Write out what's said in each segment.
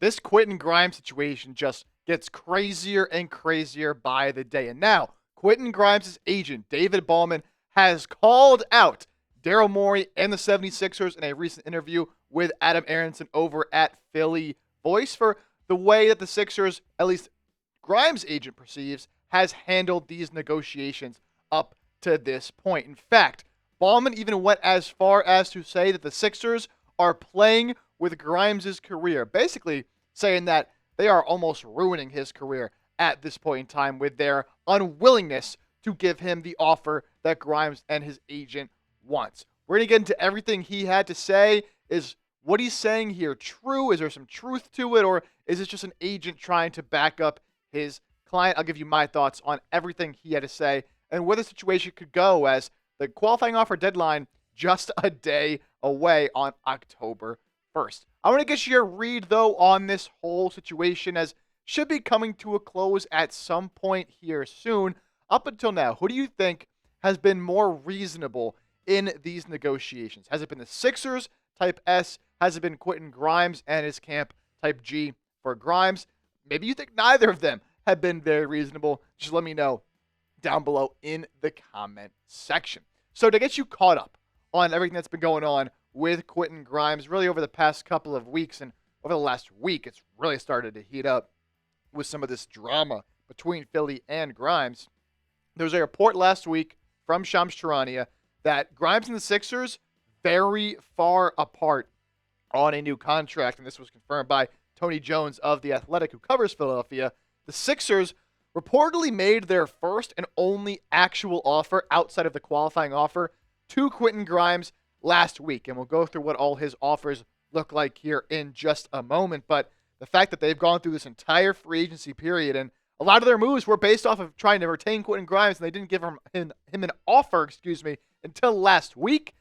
this Quentin Grimes situation just gets crazier and crazier by the day. And now, Quentin Grimes' agent, David Bauman, has called out Daryl Morey and the 76ers in a recent interview with Adam Aronson over at Philly Voice for the way that the Sixers, at least Grimes' agent perceives, has handled these negotiations up to this point. In fact, Bauman even went as far as to say that the Sixers are playing with Grimes' career, basically saying that they are almost ruining his career at this point in time with their unwillingness to give him the offer that Grimes and his agent wants. We're going to get into everything he had to say. Is what he's saying here true? Is there some truth to it? Or is it just an agent trying to back up his client? I'll give you my thoughts on everything he had to say and where the situation could go as the qualifying offer deadline just a day away on October 1st. I want to get your read, though, on this whole situation as should be coming to a close at some point here soon. Up until now, who do you think has been more reasonable in these negotiations? Has it been the Sixers, type S? Has it been Quentin Grimes and his camp, type G for Grimes? Maybe you think neither of them have been very reasonable. Just let me know down below in the comment section. So to get you caught up on everything that's been going on with Quentin Grimes really over the past couple of weeks and over the last week, it's really started to heat up with some of this drama between Philly and Grimes. There was a report last week from Shams Charania that Grimes and the Sixers very far apart on a new contract, and this was confirmed by Tony Jones of The Athletic, who covers Philadelphia. The Sixers reportedly made their first and only actual offer outside of the qualifying offer to Quentin Grimes last week, and we'll go through what all his offers look like here in just a moment. But the fact that they've gone through this entire free agency period, and a lot of their moves were based off of trying to retain Quentin Grimes, and they didn't give him an offer, until last week.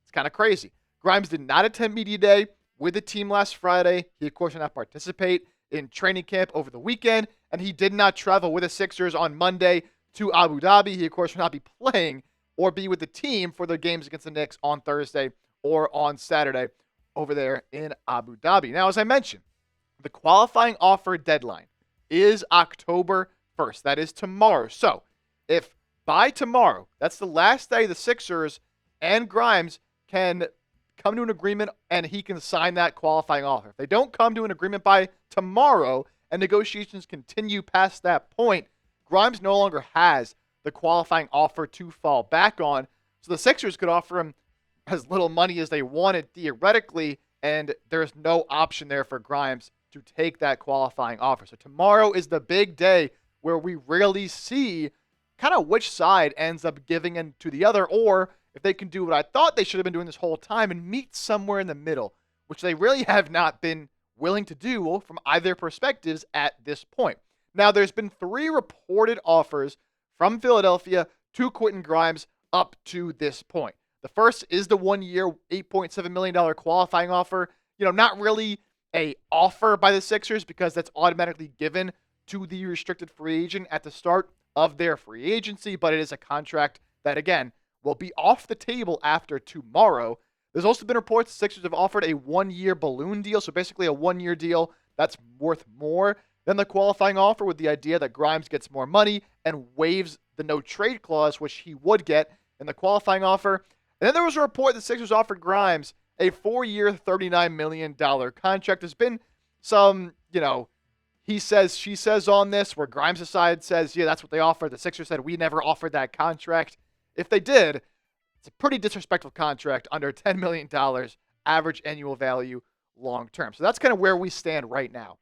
It's kind of crazy. Grimes did not attend media day with the team last Friday. He, of course, did not participate in training camp over the weekend, and he did not travel with the Sixers on Monday to Abu Dhabi. He, of course, will not be playing or be with the team for their games against the Knicks on Thursday or on Saturday over there in Abu Dhabi. Now, as I mentioned, the qualifying offer deadline is October 1st. That is tomorrow. So if by tomorrow, that's the last day the Sixers and Grimes can come to an agreement and he can sign that qualifying offer. If they don't come to an agreement by tomorrow and negotiations continue past that point, Grimes no longer has the qualifying offer to fall back on. So the Sixers could offer him as little money as they wanted theoretically, and there's no option there for Grimes to take that qualifying offer. So tomorrow is the big day where we really see kind of which side ends up giving in to the other, or if they can do what I thought they should have been doing this whole time and meet somewhere in the middle, which they really have not been willing to do from either perspectives at this point. Now, there's been 3 reported offers from Philadelphia to Quentin Grimes up to this point. The first is the 1-year, $8.7 million qualifying offer. Not really a offer by the Sixers because that's automatically given to the restricted free agent at the start of their free agency, but it is a contract that, again, will be off the table after tomorrow. There's also been reports the Sixers have offered a 1-year balloon deal, so basically a 1-year deal that's worth more than the qualifying offer, with the idea that Grimes gets more money and waives the no-trade clause, which he would get in the qualifying offer. And then there was a report the Sixers offered Grimes a 4-year, $39 million contract. There's been some, he says, she says on this, where Grimes' side says, yeah, that's what they offered. The Sixers said, we never offered that contract. If they did, it's a pretty disrespectful contract under $10 million average annual value long term. So that's kind of where we stand right now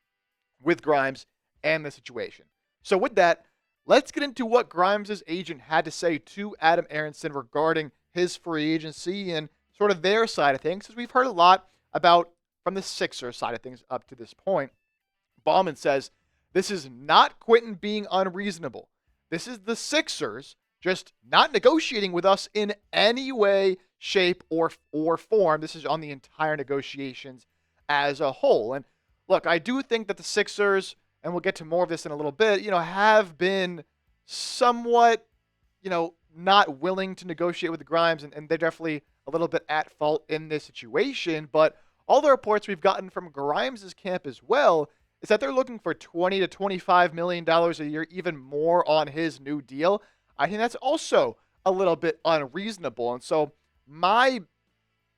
with Grimes and the situation. So with that, let's get into what Grimes' agent had to say to Adam Aronson regarding his free agency and sort of their side of things, because we've heard a lot about from the Sixers side of things up to this point. Bauman says, this is not Quentin being unreasonable. This is the Sixers just not negotiating with us in any way, shape, or form. This is on the entire negotiations as a whole. And look, I do think that the Sixers, and we'll get to more of this in a little bit, have been somewhat, not willing to negotiate with the Grimes, and they're definitely a little bit at fault in this situation. But all the reports we've gotten from Grimes' camp as well is that they're looking for $20 to $25 million a year, even more on his new deal. I think that's also a little bit unreasonable. And so my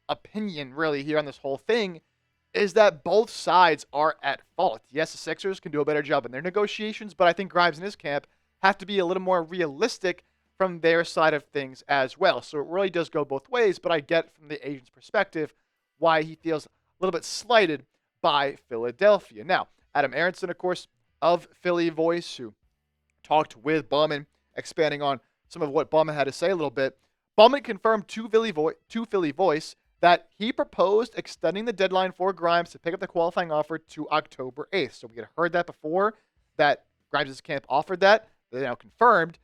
opinion really here on this whole thing is that both sides are at fault. Yes, the Sixers can do a better job in their negotiations, but I think Grimes and his camp have to be a little more realistic from their side of things as well. So it really does go both ways, but I get from the agent's perspective why he feels a little bit slighted by Philadelphia. Now, Adam Aronson, of course, of Philly Voice, who talked with Bauman, expanding on some of what Bauman had to say a little bit. Bauman confirmed to Philly Voice that he proposed extending the deadline for Grimes to pick up the qualifying offer to October 8th. So we had heard that before, that Grimes' camp offered that. They now confirmed.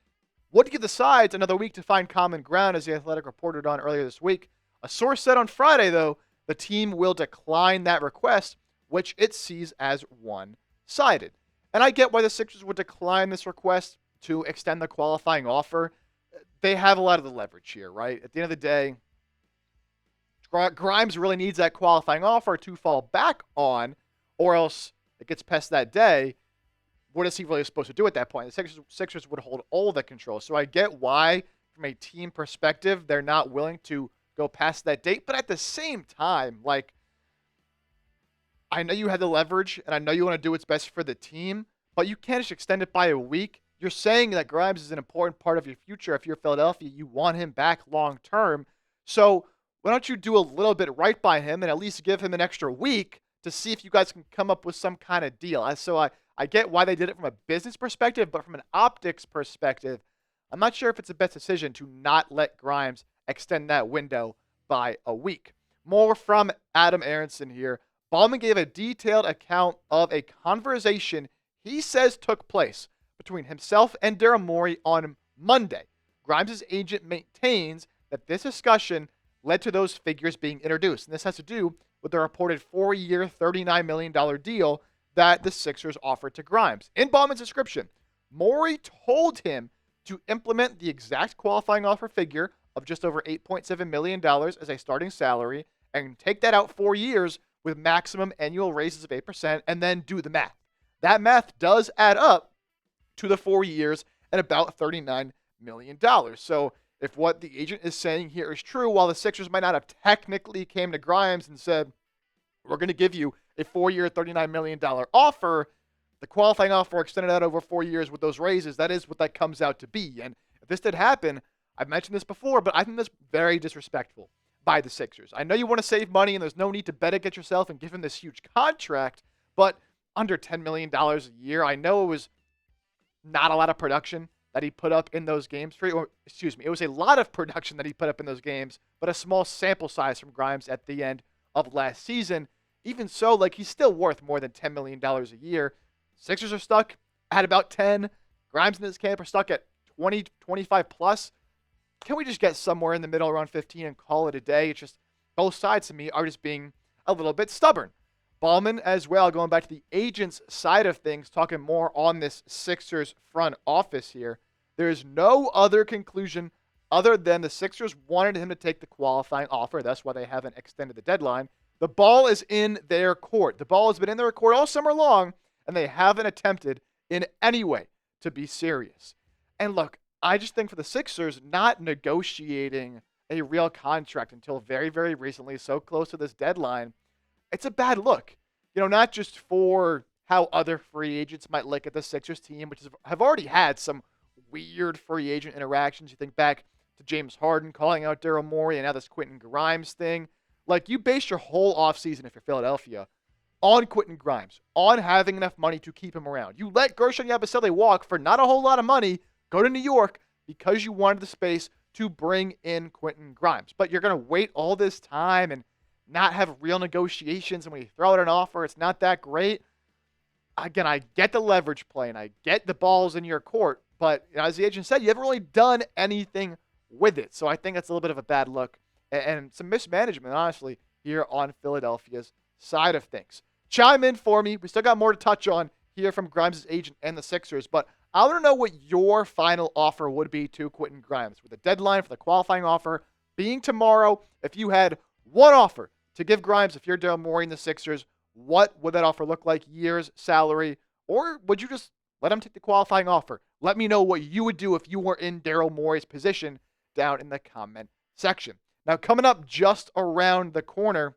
Would give the sides another week to find common ground, as The Athletic reported on earlier this week. A source said on Friday, though, the team will decline that request, which it sees as one-sided. And I get why the Sixers would decline this request to extend the qualifying offer. They have a lot of the leverage here, right? At the end of the day, Grimes really needs that qualifying offer to fall back on, or else it gets past that day. What is he really supposed to do at that point? The Sixers would hold all the control. So I get why, from a team perspective, they're not willing to go past that date. But at the same time, like, I know you had the leverage, and I know you want to do what's best for the team, but you can't just extend it by a week. You're saying that Grimes is an important part of your future. If you're Philadelphia, you want him back long term. So why don't you do a little bit right by him and at least give him an extra week to see if you guys can come up with some kind of deal? So I get why they did it from a business perspective, but from an optics perspective, I'm not sure if it's the best decision to not let Grimes extend that window by a week. More from Adam Aronson here. Bauman gave a detailed account of a conversation he says took place between himself and Daryl Morey on Monday. Grimes' agent maintains that this discussion led to those figures being introduced. And this has to do with the reported 4-year, $39 million deal that the Sixers offered to Grimes. In Bauman's description, Morey told him to implement the exact qualifying offer figure of just over $8.7 million as a starting salary and take that out 4 years with maximum annual raises of 8% and then do the math. That math does add up to the 4 years at about $39 million. So if what the agent is saying here is true, while the Sixers might not have technically came to Grimes and said, we're going to give you a 4-year, $39 million offer, the qualifying offer extended out over 4 years with those raises, that is what that comes out to be. And if this did happen, I've mentioned this before, but I think that's very disrespectful by the Sixers. I know you want to save money and there's no need to bet against yourself and give him this huge contract, but under $10 million a year, I know it was not a lot of production that he put up in those games. It was a lot of production that he put up in those games, but a small sample size from Grimes at the end of last season. Even so, like, he's still worth more than $10 million a year. Sixers are stuck at about 10. Grimes and his camp are stuck at 20, 25 plus. Can we just get somewhere in the middle around 15 and call it a day? It's just both sides to me are just being a little bit stubborn. Bauman as well, going back to the agent's side of things, talking more on this Sixers front office here. There's no other conclusion other than the Sixers wanted him to take the qualifying offer. That's why they haven't extended the deadline. The ball is in their court. The ball has been in their court all summer long, and they haven't attempted in any way to be serious. And look, I just think for the Sixers, not negotiating a real contract until very, very recently, so close to this deadline, it's a bad look. Not just for how other free agents might look at the Sixers team, which have already had some weird free agent interactions. You think back to James Harden calling out Daryl Morey and now this Quentin Grimes thing. Like, you base your whole offseason, if you're Philadelphia, on Quentin Grimes, on having enough money to keep him around. You let Gershon Yabusele walk for not a whole lot of money, go to New York because you wanted the space to bring in Quentin Grimes. But you're going to wait all this time and not have real negotiations, and when you throw out an offer, it's not that great. Again, I get the leverage play, and I get the balls in your court, but as the agent said, you haven't really done anything with it. So I think that's a little bit of a bad look and some mismanagement, honestly, here on Philadelphia's side of things. Chime in for me. We still got more to touch on here from Grimes' agent and the Sixers, but I want to know what your final offer would be to Quentin Grimes, with the deadline for the qualifying offer being tomorrow. If you had one offer to give Grimes, if you're Daryl Morey and the Sixers, what would that offer look like? Years, salary, or would you just let him take the qualifying offer? Let me know what you would do if you were in Daryl Morey's position down in the comment section. Now, coming up just around the corner,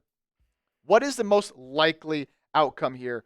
what is the most likely outcome here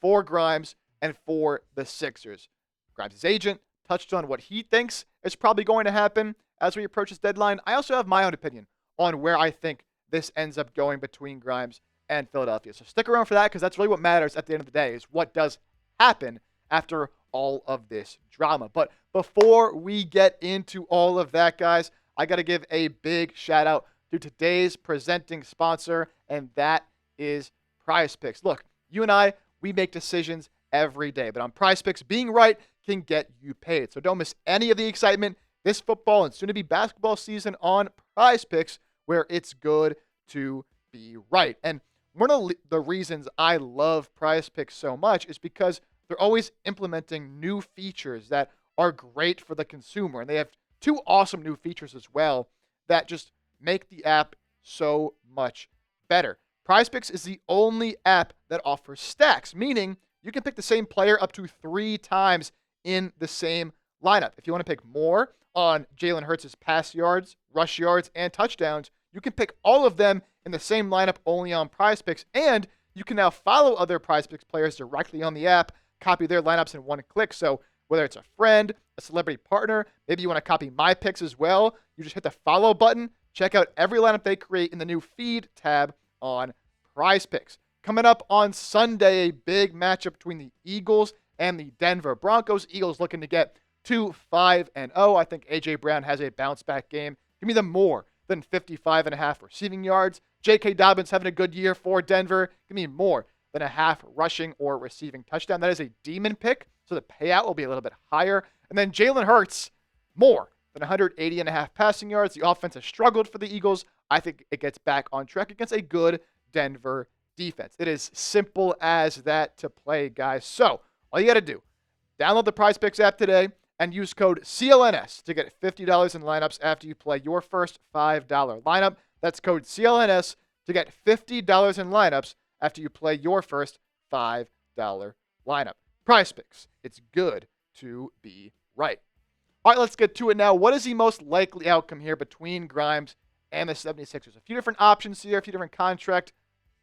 for Grimes and for the Sixers? Grimes' agent touched on what he thinks is probably going to happen as we approach this deadline. I also have my own opinion on where I think this ends up going between Grimes and Philadelphia. So stick around for that, because that's really what matters at the end of the day, is what does happen after all of this drama. But before we get into all of that, guys, I got to give a big shout out to today's presenting sponsor, and that is Prize Picks. Look, you and I, we make decisions every day, but on Prize Picks, being right can get you paid. So don't miss any of the excitement this football and soon-to-be basketball season on Prize Picks, where it's good to be right. And one of the reasons I love Prize Picks so much is because they're always implementing new features that are great for the consumer. And they have two awesome new features as well that just make the app so much better. Prize Picks is the only app that offers stacks, meaning you can pick the same player up to 3 times in the same lineup. If you want to pick more on Jalen Hurts' pass yards, rush yards, and touchdowns, you can pick all of them in the same lineup only on Prize Picks. And you can now follow other Prize Picks players directly on the app, copy their lineups in one click. So whether it's a friend, a celebrity partner, maybe you want to copy my picks as well, you just hit the follow button. Check out every lineup they create in the new feed tab on Prize Picks. Coming up on Sunday, a big matchup between the Eagles and the Denver Broncos. Eagles looking to get to 5-0. I think A.J. Brown has a bounce-back game. Give me the more than 55.5 receiving yards. J.K. Dobbins having a good year for Denver. Give me more than a half rushing or receiving touchdown. That is a demon pick, so the payout will be a little bit higher. And then Jalen Hurts, more than 180.5 passing yards. The offense has struggled for the Eagles. I think it gets back on track against a good Denver defense. It is simple as that to play, guys. So all you got to do, download the Prize Picks app today and use code CLNS to get $50 in lineups after you play your first $5 lineup. That's code CLNS to get $50 in lineups after you play your first $5 lineup. Prize Picks. It's good to be right. All right, let's get to it now. What is the most likely outcome here between Grimes and the 76ers? A few different options here, a few different contract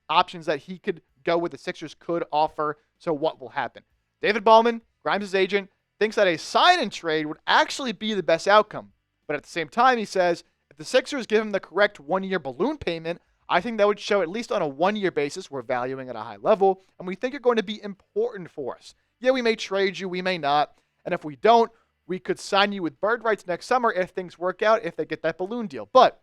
options that he could go with, the Sixers could offer. So what will happen? David Bauman, Grimes' agent, thinks that a sign-and trade would actually be the best outcome. But at the same time, he says, if the Sixers give him the correct one-year balloon payment, I think that would show, at least on a one-year basis, we're valuing at a high level, and we think you're going to be important for us. Yeah, we may trade you, we may not, and if we don't, we could sign you with bird rights next summer if things work out, if they get that balloon deal. But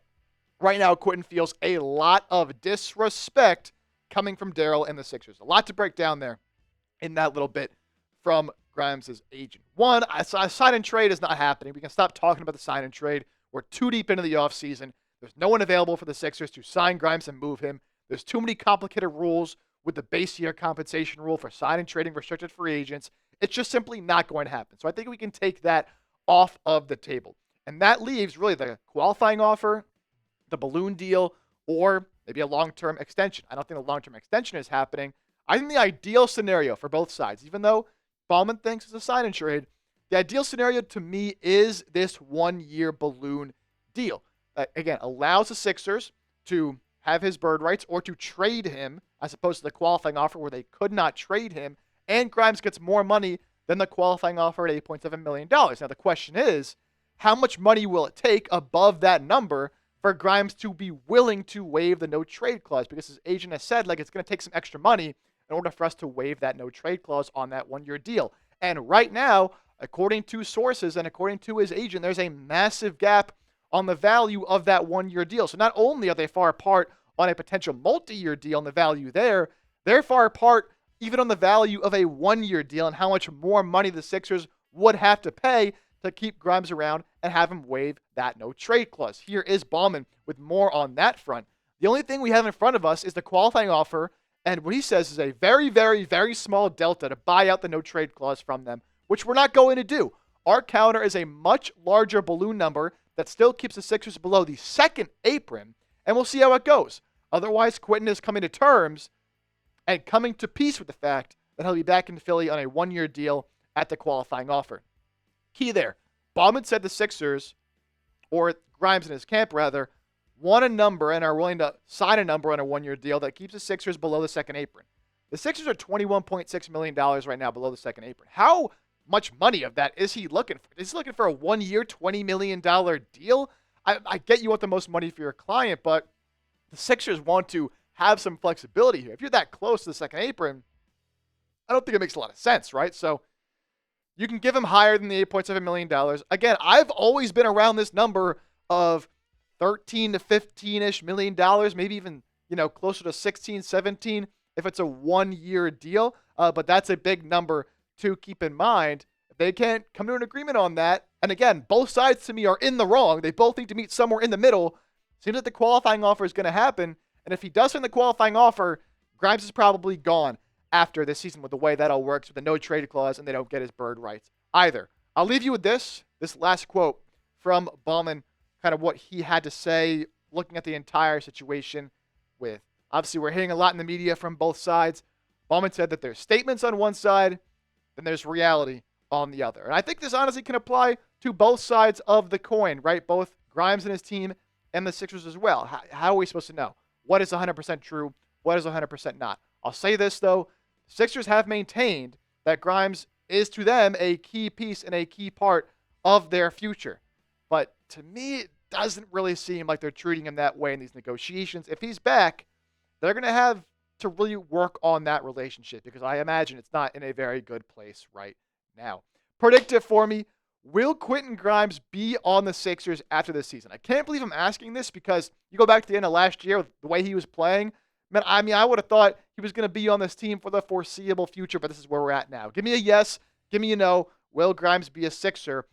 right now, Quentin feels a lot of disrespect coming from Daryl and the Sixers. A lot to break down there in that little bit from Grimes' agent. One, a sign and trade is not happening. We can stop talking about the sign and trade. We're too deep into the offseason. There's no one available for the Sixers to sign Grimes and move him. There's too many complicated rules with the base year compensation rule for sign and trading restricted free agents. It's just simply not going to happen. So I think we can take that off of the table. And that leaves really the qualifying offer, the balloon deal, or maybe a long-term extension. I don't think a long-term extension is happening. I think the ideal scenario for both sides, even though Bauman thinks it's a sign and trade, the ideal scenario to me is this one-year balloon deal. Again, allows the Sixers to have his bird rights or to trade him as opposed to the qualifying offer where they could not trade him, and Grimes gets more money than the qualifying offer at $8.7 million. Now, the question is, how much money will it take above that number for Grimes to be willing to waive the no-trade clause? Because his agent has said, it's going to take some extra money in order for us to waive that no-trade clause on that one-year deal. And right now, according to sources and according to his agent, there's a massive gap on the value of that one-year deal. So not only are they far apart on a potential multi-year deal and the value there, they're far apart even on the value of a one-year deal and how much more money the Sixers would have to pay to keep Grimes around and have him waive that no-trade clause. Here is Bauman with more on that front. The only thing we have in front of us is the qualifying offer, and what he says is a very, very, very small delta to buy out the no-trade clause from them, which we're not going to do. Our counter is a much larger balloon number that still keeps the Sixers below the second apron, and we'll see how it goes. Otherwise, Quentin is coming to terms and coming to peace with the fact that he'll be back in Philly on a one-year deal at the qualifying offer. Key there. Bauman said the Sixers, or Grimes in his camp rather, want a number and are willing to sign a number on a one-year deal that keeps the Sixers below the second apron. The Sixers are $21.6 million right now below the second apron. How much money of that is he looking for? Is he looking for a one-year, $20 million deal? I get you want the most money for your client, but the Sixers want to have some flexibility here. If you're that close to the second apron, I don't think it makes a lot of sense, right? So you can give him higher than the $8.7 million. Again, I've always been around this number of 13 to 15-ish million dollars, maybe even, closer to 16, 17 if it's a one-year deal. But that's a big number to keep in mind. If they can't come to an agreement on that, and again, both sides to me are in the wrong. They both need to meet somewhere in the middle. Seems like the qualifying offer is going to happen. And if he does win the qualifying offer, Grimes is probably gone after this season with the way that all works with the no trade clause and they don't get his bird rights either. I'll leave you with this last quote from Bauman, kind of what he had to say looking at the entire situation with, obviously we're hearing a lot in the media from both sides. Bauman said that there's statements on one side, then there's reality on the other. And I think this honestly can apply to both sides of the coin, right? Both Grimes and his team and the Sixers as well. How are we supposed to know what is 100% true, what is 100% not? I'll say this, though. Sixers have maintained that Grimes is to them a key piece and a key part of their future. But to me, it doesn't really seem like they're treating him that way in these negotiations. If he's back, they're going to have to really work on that relationship because I imagine it's not in a very good place right now. Predict it for me. Will Quentin Grimes be on the Sixers after this season? I can't believe I'm asking this because you go back to the end of last year with the way he was playing. Man, I would have thought he was going to be on this team for the foreseeable future, but this is where we're at now. Give me a yes. Give me a no. Will Grimes be a Sixer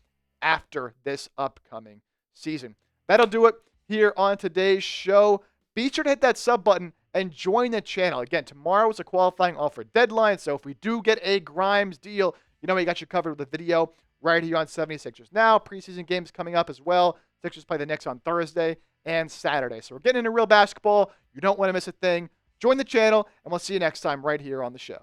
after this upcoming season? That'll do it here on today's show. Be sure to hit that sub button and join the channel. Again, tomorrow is a qualifying offer deadline, so if we do get a Grimes deal, we got you covered with a video right here on 76ers Now. Preseason games coming up as well. Sixers play the Knicks on Thursday and Saturday. So we're getting into real basketball. You don't want to miss a thing. Join the channel, and we'll see you next time right here on the show.